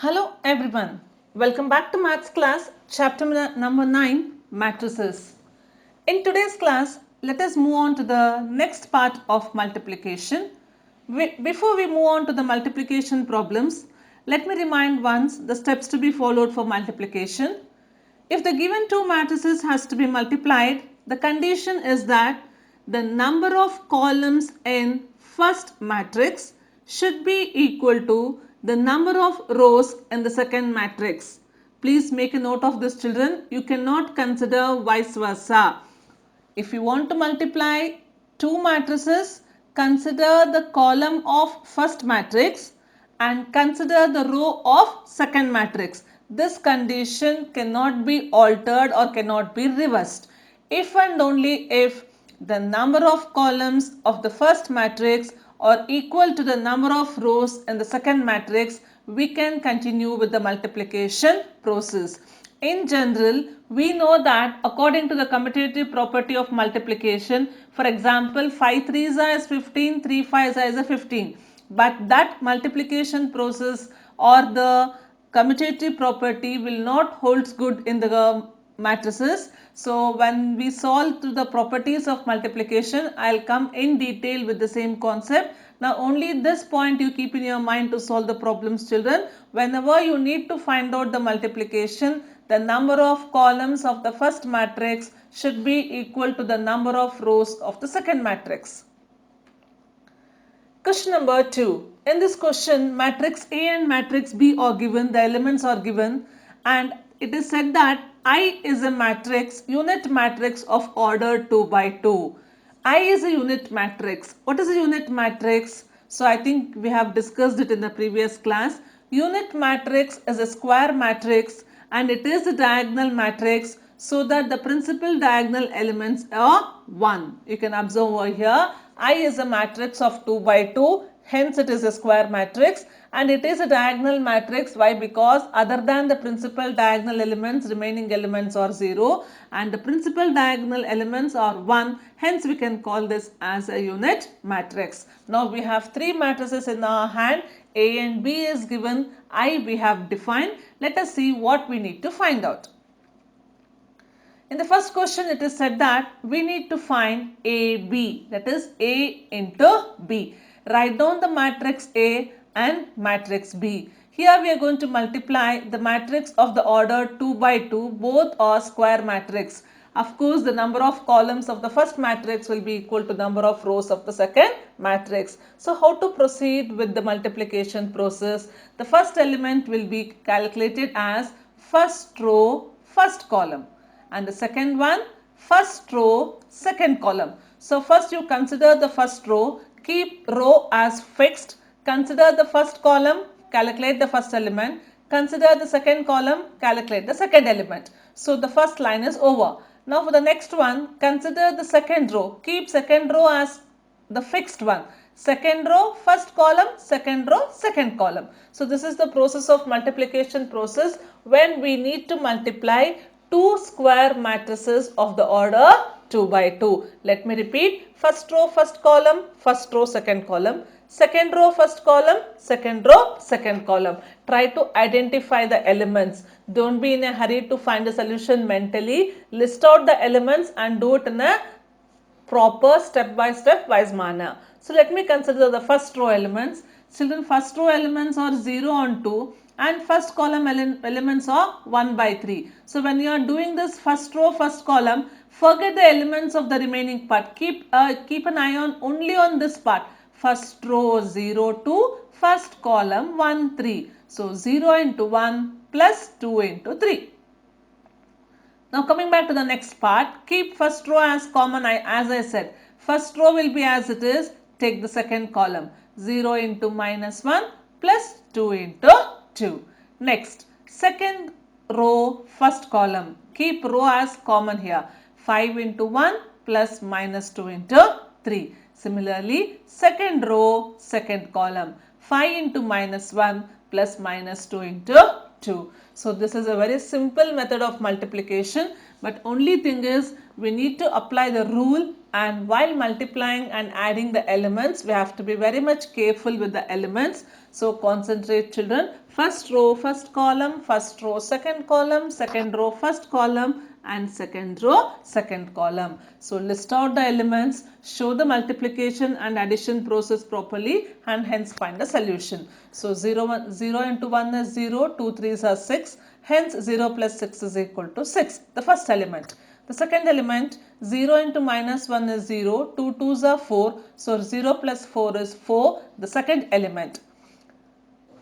Hello everyone, welcome back to Maths class, chapter number 9, Matrices. In today's class, let us move on to the next part of multiplication. Before we move on to the multiplication problems, let me remind once the steps to be followed for multiplication. If the given two matrices has to be multiplied, the condition is that the number of columns in first matrix should be equal to the number of rows in the second matrix. Please make a note of this, children. You cannot consider vice versa. If you want to multiply two matrices, consider the column of first matrix and consider the row of second matrix. This condition cannot be altered or cannot be reversed. If and only if the number of columns of the first matrix are equal to the number of rows in the second matrix, we can continue with the multiplication process. In general, we know that according to the commutative property of multiplication, for example, 5 3s is 15, 3 5s is 15. But that multiplication process or the commutative property will not hold good in the matrices. So when we solve to the properties of multiplication, I'll come in detail with the same concept. Now only this point you keep in your mind to solve the problems, children. Whenever you need to find out the multiplication, the number of columns of the first matrix should be equal to the number of rows of the second matrix. Question number 2. In this question, matrix A and matrix B are given, the elements are given, and it is said that I is a matrix, unit matrix of order 2 by 2. I is a unit matrix. What is a unit matrix? So I think we have discussed it in the previous class. Unit matrix is a square matrix and it is a diagonal matrix so that the principal diagonal elements are 1. You can observe over here, I is a matrix of 2 by 2, hence it is a square matrix, and it is a diagonal matrix. Why? Because other than the principal diagonal elements, remaining elements are 0 and the principal diagonal elements are 1, hence we can call this as a unit matrix. Now we have three matrices in our hand. A and B is given, I we have defined. Let us see what we need to find out. In the first question, it is said that we need to find AB, that is A into B. Write down the matrix A and matrix B. Here we are going to multiply the matrix of the order 2 by 2. Both are square matrix. Of course, the number of columns of the first matrix will be equal to number of rows of the second matrix. So, how to proceed with the multiplication process? The first element will be calculated as first row, first column. And the second one, first row, second column. So first you consider the first row, keep row as fixed, consider the first column, calculate the first element, consider the second column, calculate the second element. So the first line is over. Now for the next one, consider the second row, keep second row as the fixed one. Second row, first column, second row, second column. So this is the process of multiplication process when we need to multiply two square matrices of the order 2 by 2. Let me repeat. First row, first column, first row, second column. Second row, first column, second row, second column. Try to identify the elements. Don't be in a hurry to find the solution mentally. List out the elements and do it in a proper step-by-step wise manner. So let me consider the first row elements. Children, first row elements are 0 and 2 and first column elements are 1 by 3. So when you are doing this first row, first column, forget the elements of the remaining part. Keep an eye on only on this part. First row 0, 2, first column 1, 3. So 0 into 1 plus 2 into 3. Now coming back to the next part, keep first row as common as I said. First row will be as it is, take the second column. 0 into minus 1 plus 2 into 2. Next, second row, first column. Keep row as common here. 5 into 1 plus minus 2 into 3. Similarly, second row, second column. 5 into minus 1 plus minus 2 into 2. So this is a very simple method of multiplication, but only thing is we need to apply the rule and while multiplying and adding the elements, we have to be very much careful with the elements. So concentrate children. First row, first column, first row, second column, second row, first column, and second row, second column. So list out the elements, show the multiplication and addition process properly, and hence find the solution. So 0 into 1 is 0, 2 3s are 6, hence 0 plus 6 is equal to 6, the first element. The second element, 0 into minus 1 is 0, 2 2s are 4, so 0 plus 4 is 4, the second element.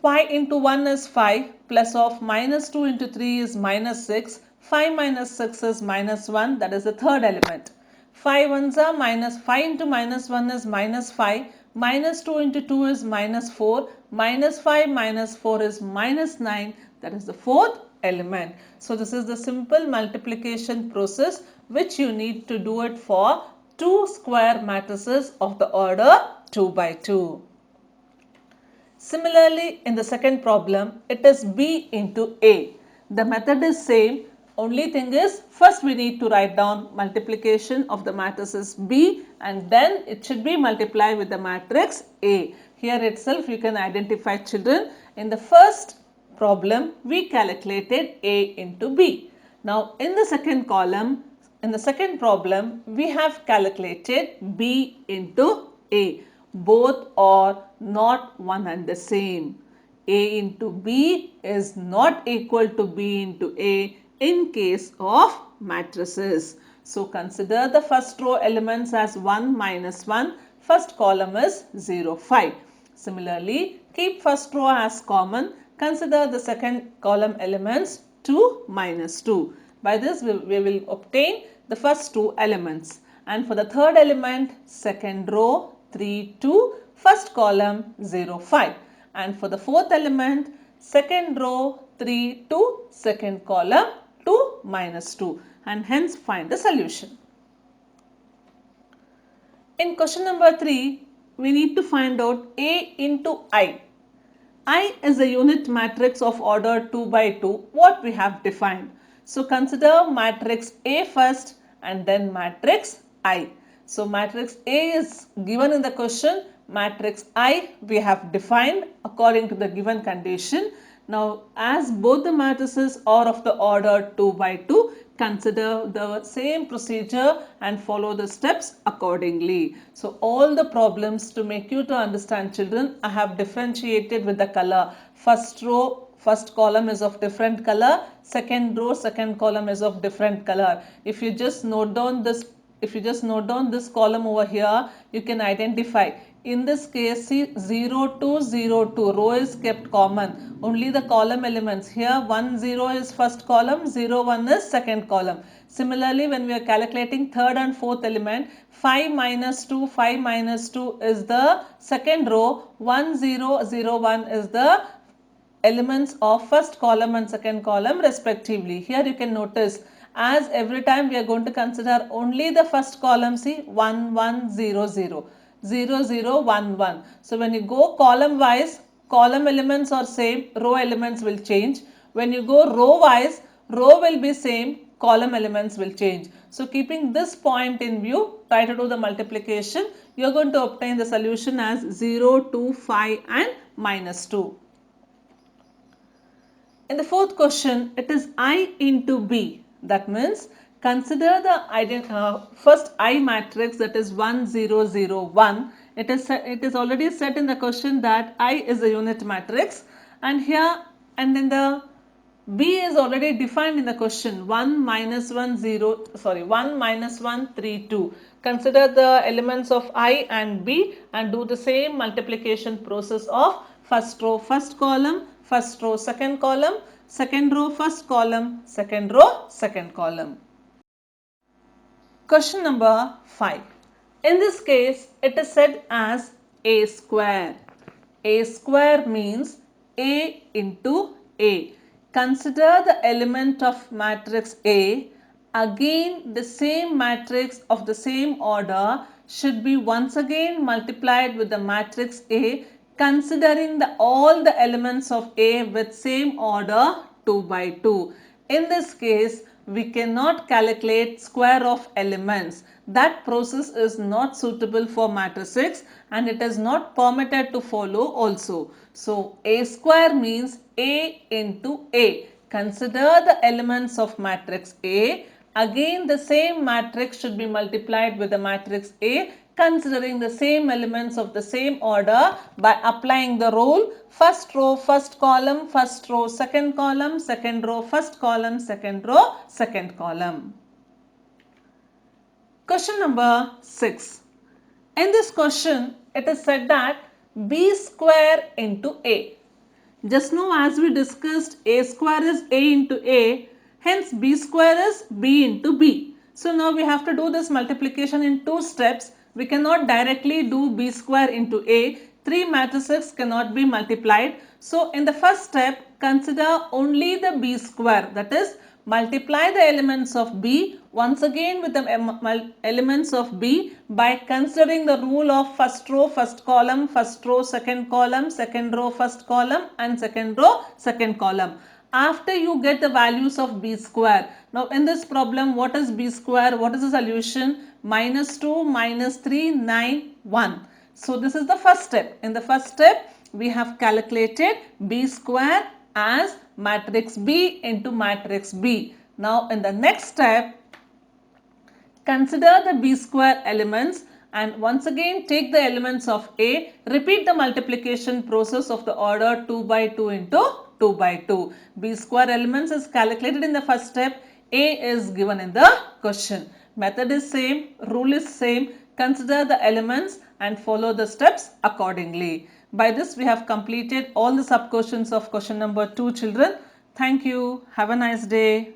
5 into 1 is 5, plus of minus 2 into 3 is minus 6, 5 minus 6 is minus 1, that is the third element. 5 ones are minus, 5 into minus 1 is minus 5, minus 2 into 2 is minus 4, minus 5 minus 4 is minus 9, that is the fourth element. So this is the simple multiplication process which you need to do it for two square matrices of the order 2 by 2. Similarly, in the second problem, it is B into A. The method is same. Only thing is, first we need to write down multiplication of the matrices B, and then it should be multiplied with the matrix A. Here itself you can identify children. In the first problem, we calculated A into B. Now in the second column, in the second problem, we have calculated B into A. Both are not one and the same. A into B is not equal to B into A in case of matrices. So consider the first row elements as 1 minus 1. First column is 0, 5. Similarly, keep first row as common. Consider the second column elements 2 minus 2. By this we will obtain the first two elements. And for the third element, second row 3, 2, first column 0, 5. And for the fourth element, second row 3, 2, second column 2 minus 2. And hence find the solution. In question number 3, we need to find out A into I. I is a unit matrix of order 2 by 2, what we have defined. So consider matrix A first and then matrix I. So matrix A is given in the question, matrix I we have defined according to the given condition. Now as both the matrices are of the order 2 by 2, consider the same procedure and follow the steps accordingly. So all the problems, to make you to understand children, I have differentiated with the color. First row, first column is of different color, second row, second column is of different color. If you just note down this column over here, you can identify. In this case, see 0 to 0 2 row is kept common. Only the column elements. Here 1 0 is first column, 0 1 is second column. Similarly, when we are calculating third and fourth element, 5 minus 2 is the second row, 1 0 0 1 is the elements of first column and second column respectively. Here you can notice, as every time we are going to consider only the first column, see 1 1 0 0. 0 0 1 1. So when you go column wise, column elements are same, row elements will change. When you go row wise, row will be same, column elements will change. So keeping this point in view, try to do the multiplication. You are going to obtain the solution as 0 2 5 and minus 2. In the fourth question, it is I into B. That means consider the first I matrix, that is 1 0 0 1. It is already said in the question that I is a unit matrix, and here and then the B is already defined in the question, 1 minus 1 3 2. Consider the elements of I and B and do the same multiplication process of first row first column, first row second column, second row first column, second row second column. Question number 5. In this case, it is said as A square. A square means A into A. Consider the element of matrix A. Again, the same matrix of the same order should be once again multiplied with the matrix A, considering all the elements of A with same order 2 by 2. In this case, we cannot calculate square of elements. That process is not suitable for matrices and it is not permitted to follow also. So A square means A into A. Consider the elements of matrix A. Again the same matrix should be multiplied with the matrix A, considering the same elements of the same order by applying the rule first row first column, first row second column, second row first column, second row second column. Question number 6. In this question it is said that B square into A. Just now as we discussed, A square is A into A, hence B square is B into B. So now we have to do this multiplication in two steps. We cannot directly do B square into A. Three matrices cannot be multiplied. So in the first step, consider only the B square, that is multiply the elements of B once again with the elements of B by considering the rule of first row first column, first row second column, second row first column and second row second column. After you get the values of B square. Now in this problem, what is B square? What is the solution? -2, -3, 9, 1. So this is the first step. In the first step, we have calculated B square as matrix B into matrix B. Now in the next step, consider the B square elements and once again take the elements of A, repeat the multiplication process of the order 2 by 2 into 2 by 2. B square elements is calculated in the first step, A is given in the question. Method is same, rule is same, consider the elements and follow the steps accordingly. By this we have completed all the sub questions of question number 2, children. Thank you. Have a nice day.